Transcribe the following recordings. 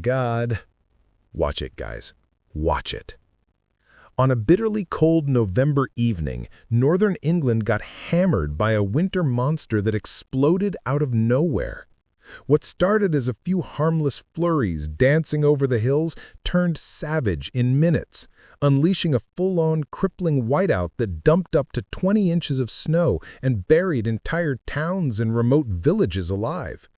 God. Watch it, guys. Watch it. On a bitterly cold November evening, northern England got hammered by a winter monster that exploded out of nowhere. What started as a few harmless flurries dancing over the hills turned savage in minutes, unleashing a full-on crippling whiteout that dumped up to 20 inches of snow and buried entire towns and remote villages alive.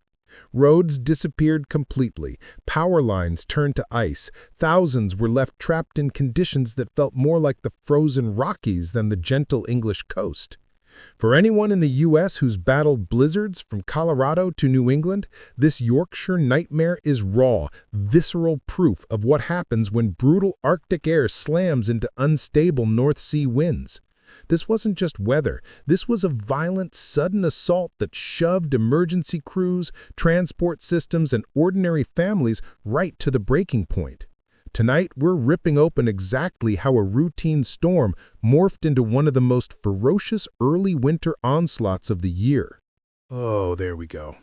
Roads disappeared completely, power lines turned to ice, thousands were left trapped in conditions that felt more like the frozen Rockies than the gentle English coast. For anyone in the U.S. who's battled blizzards from Colorado to New England, this Yorkshire nightmare is raw, visceral proof of what happens when brutal Arctic air slams into unstable North Sea winds. This wasn't just weather, this was a violent, sudden assault that shoved emergency crews, transport systems, and ordinary families right to the breaking point. Tonight, we're ripping open exactly how a routine storm morphed into one of the most ferocious early winter onslaughts of the year. Oh, there we go.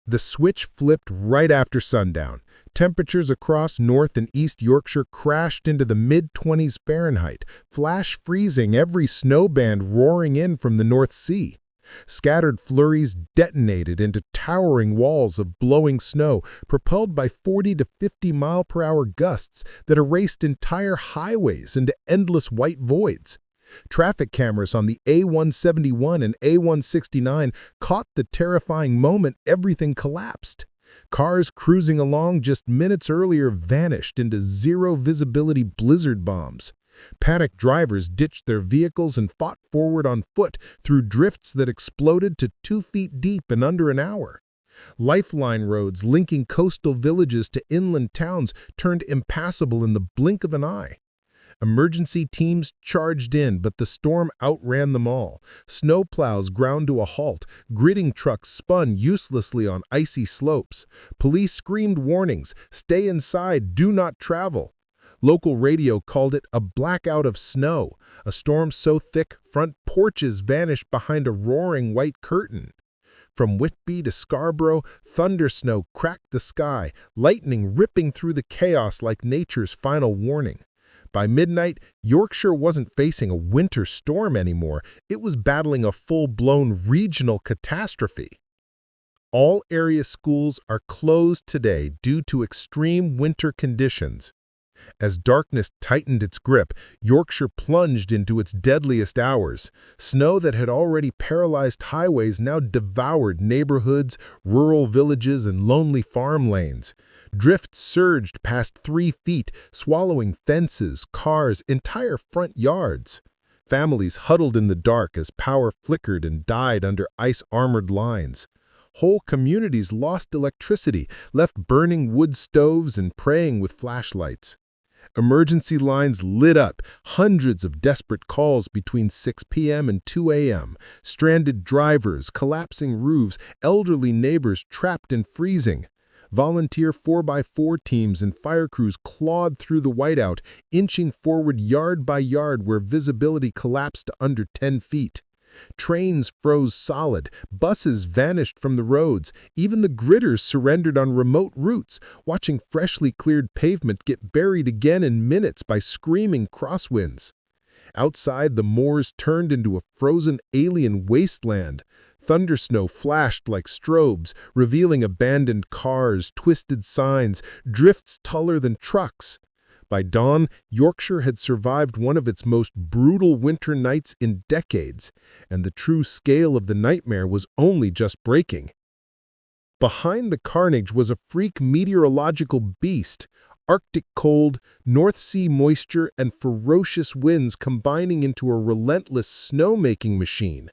The switch flipped right after sundown. Temperatures across North and East Yorkshire crashed into the mid-20s Fahrenheit, flash freezing every snowband roaring in from the North Sea. Scattered flurries detonated into towering walls of blowing snow, propelled by 40 to 50 mile-per-hour gusts that erased entire highways into endless white voids. Traffic cameras on the A171 and A169 caught the terrifying moment everything collapsed. Cars cruising along just minutes earlier vanished into zero-visibility blizzard bombs. Panicked drivers ditched their vehicles and fought forward on foot through drifts that exploded to 2 feet deep in under an hour. Lifeline roads linking coastal villages to inland towns turned impassable in the blink of an eye. Emergency teams charged in, but the storm outran them all. Snowplows ground to a halt. Gridding trucks spun uselessly on icy slopes. Police screamed warnings, "Stay inside, do not travel." Local radio called it a blackout of snow, a storm so thick front porches vanished behind a roaring white curtain. From Whitby to Scarborough, thundersnow cracked the sky, lightning ripping through the chaos like nature's final warning. By midnight, Yorkshire wasn't facing a winter storm anymore. It was battling a full-blown regional catastrophe. All area schools are closed today due to extreme winter conditions. As darkness tightened its grip, Yorkshire plunged into its deadliest hours. Snow that had already paralyzed highways now devoured neighborhoods, rural villages, and lonely farm lanes. Drifts surged past 3 feet, swallowing fences, cars, entire front yards. Families huddled in the dark as power flickered and died under ice-armored lines. Whole communities lost electricity, left burning wood stoves and praying with flashlights. Emergency lines lit up, hundreds of desperate calls between 6 p.m. and 2 a.m., stranded drivers, collapsing roofs, elderly neighbors trapped in freezing. Volunteer 4x4 teams and fire crews clawed through the whiteout, inching forward yard by yard where visibility collapsed to under 10 feet. Trains froze solid, buses vanished from the roads, even the gridders surrendered on remote routes, watching freshly cleared pavement get buried again in minutes by screaming crosswinds. Outside, the moors turned into a frozen alien wasteland. Thundersnow flashed like strobes, revealing abandoned cars, twisted signs, drifts taller than trucks. By dawn, Yorkshire had survived one of its most brutal winter nights in decades, and the true scale of the nightmare was only just breaking. Behind the carnage was a freak meteorological beast, Arctic cold, North Sea moisture, and ferocious winds combining into a relentless snow-making machine.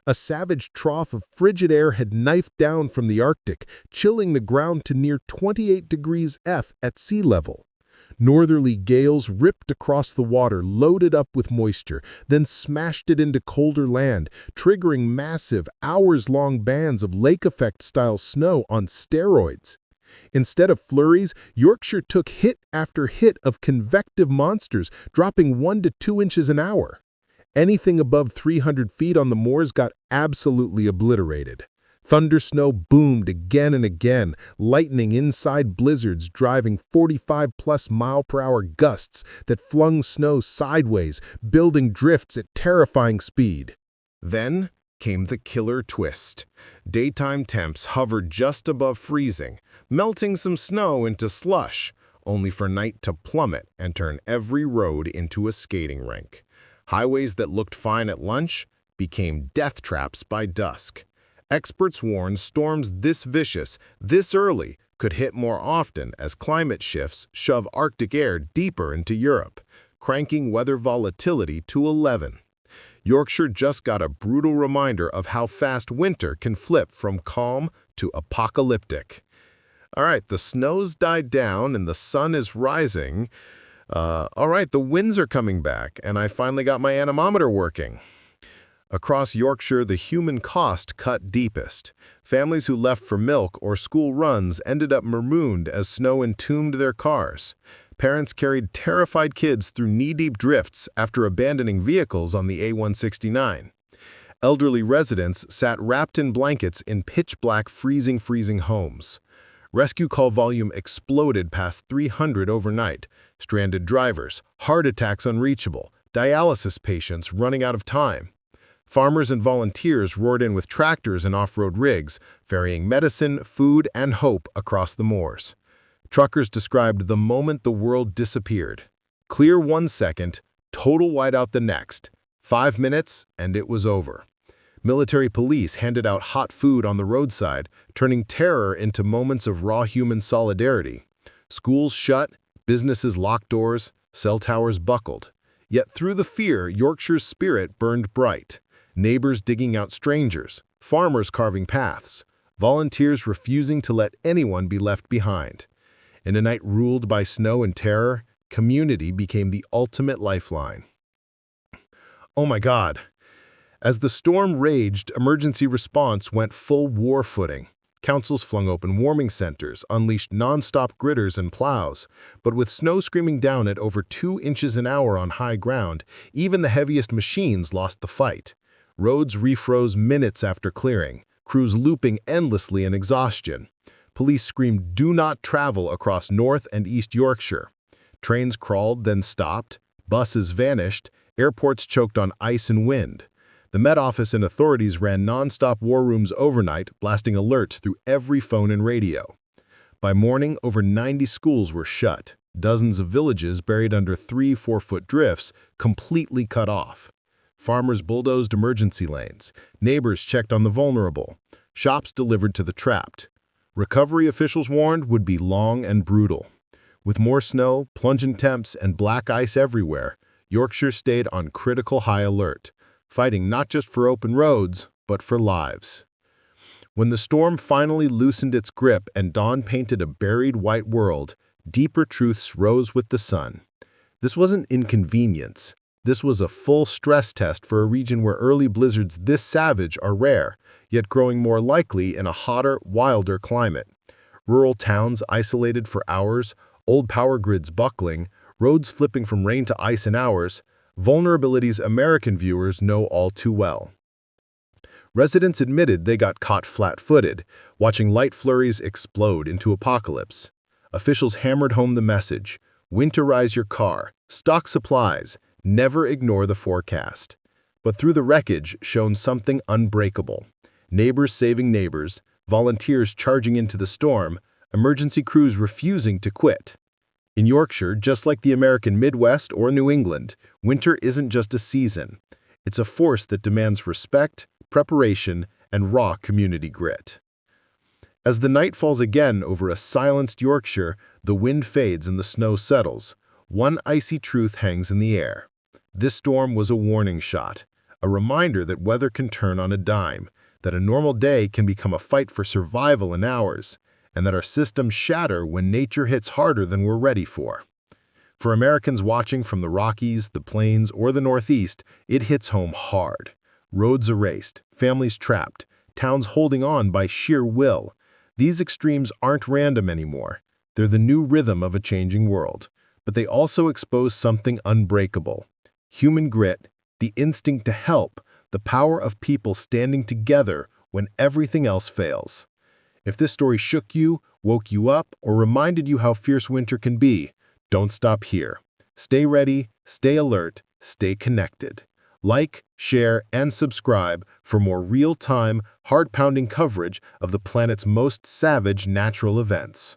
A savage trough of frigid air had knifed down from the Arctic, chilling the ground to near 28 degrees F at sea level. Northerly gales ripped across the water, loaded up with moisture, then smashed it into colder land, triggering massive, hours-long bands of lake-effect-style snow on steroids. Instead of flurries, Yorkshire took hit after hit of convective monsters, dropping 1 to 2 inches an hour. Anything above 300 feet on the moors got absolutely obliterated. Thunder snow boomed again and again, lightning inside blizzards driving 45-plus mile-per-hour gusts that flung snow sideways, building drifts at terrifying speed. Then came the killer twist. Daytime temps hovered just above freezing, melting some snow into slush, only for night to plummet and turn every road into a skating rink. Highways that looked fine at lunch became death traps by dusk. Experts warned storms this vicious, this early, could hit more often as climate shifts shove Arctic air deeper into Europe, cranking weather volatility to 11. Yorkshire just got a brutal reminder of how fast winter can flip from calm to apocalyptic. All right, the snow's died down and the sun is rising. All right, the winds are coming back, and I finally got my anemometer working. Across Yorkshire, the human cost cut deepest. Families who left for milk or school runs ended up marooned as snow entombed their cars. Parents carried terrified kids through knee-deep drifts after abandoning vehicles on the A169. Elderly residents sat wrapped in blankets in pitch-black freezing homes. Rescue call volume exploded past 300 overnight. Stranded drivers, heart attacks unreachable, dialysis patients running out of time. Farmers and volunteers roared in with tractors and off-road rigs, ferrying medicine, food, and hope across the moors. Truckers described the moment the world disappeared. Clear 1 second, total whiteout the next. 5 minutes, and it was over. Military police handed out hot food on the roadside, turning terror into moments of raw human solidarity. Schools shut, businesses locked doors, cell towers buckled. Yet through the fear, Yorkshire's spirit burned bright. Neighbors digging out strangers, farmers carving paths, volunteers refusing to let anyone be left behind. In a night ruled by snow and terror, community became the ultimate lifeline. Oh my God! As the storm raged, emergency response went full war footing. Councils flung open warming centers, unleashed non-stop gritters and plows. But with snow screaming down at over 2 inches an hour on high ground, even the heaviest machines lost the fight. Roads refroze minutes after clearing, crews looping endlessly in exhaustion. Police screamed, "Do not travel" across North and East Yorkshire. Trains crawled, then stopped. Buses vanished. Airports choked on ice and wind. The Met Office and authorities ran non-stop war rooms overnight, blasting alerts through every phone and radio. By morning, over 90 schools were shut. Dozens of villages buried under 3-4-foot drifts, completely cut off. Farmers bulldozed emergency lanes. Neighbors checked on the vulnerable. Shops delivered to the trapped. Recovery officials warned would be long and brutal. With more snow, plunging temps, and black ice everywhere, Yorkshire stayed on critical high alert, fighting not just for open roads, but for lives. When the storm finally loosened its grip and dawn painted a buried white world, deeper truths rose with the sun. This wasn't inconvenience. This was a full stress test for a region where early blizzards this savage are rare, yet growing more likely in a hotter, wilder climate. Rural towns isolated for hours, old power grids buckling, roads flipping from rain to ice in hours, vulnerabilities American viewers know all too well. Residents admitted they got caught flat-footed, watching light flurries explode into apocalypse. Officials hammered home the message: winterize your car, stock supplies, never ignore the forecast. But through the wreckage shone something unbreakable. Neighbors saving neighbors, volunteers charging into the storm, emergency crews refusing to quit. In Yorkshire, just like the American Midwest or New England, winter isn't just a season. It's a force that demands respect, preparation, and raw community grit. As the night falls again over a silenced Yorkshire, the wind fades and the snow settles. One icy truth hangs in the air. This storm was a warning shot, a reminder that weather can turn on a dime, that a normal day can become a fight for survival in hours, and that our systems shatter when nature hits harder than we're ready for. For Americans watching from the Rockies, the Plains, or the Northeast, it hits home hard. Roads erased, families trapped, towns holding on by sheer will. These extremes aren't random anymore. They're the new rhythm of a changing world. But they also expose something unbreakable. Human grit, the instinct to help, the power of people standing together when everything else fails. If this story shook you, woke you up, or reminded you how fierce winter can be, don't stop here. Stay ready, stay alert, stay connected. Like, share, and subscribe for more real-time, heart-pounding coverage of the planet's most savage natural events.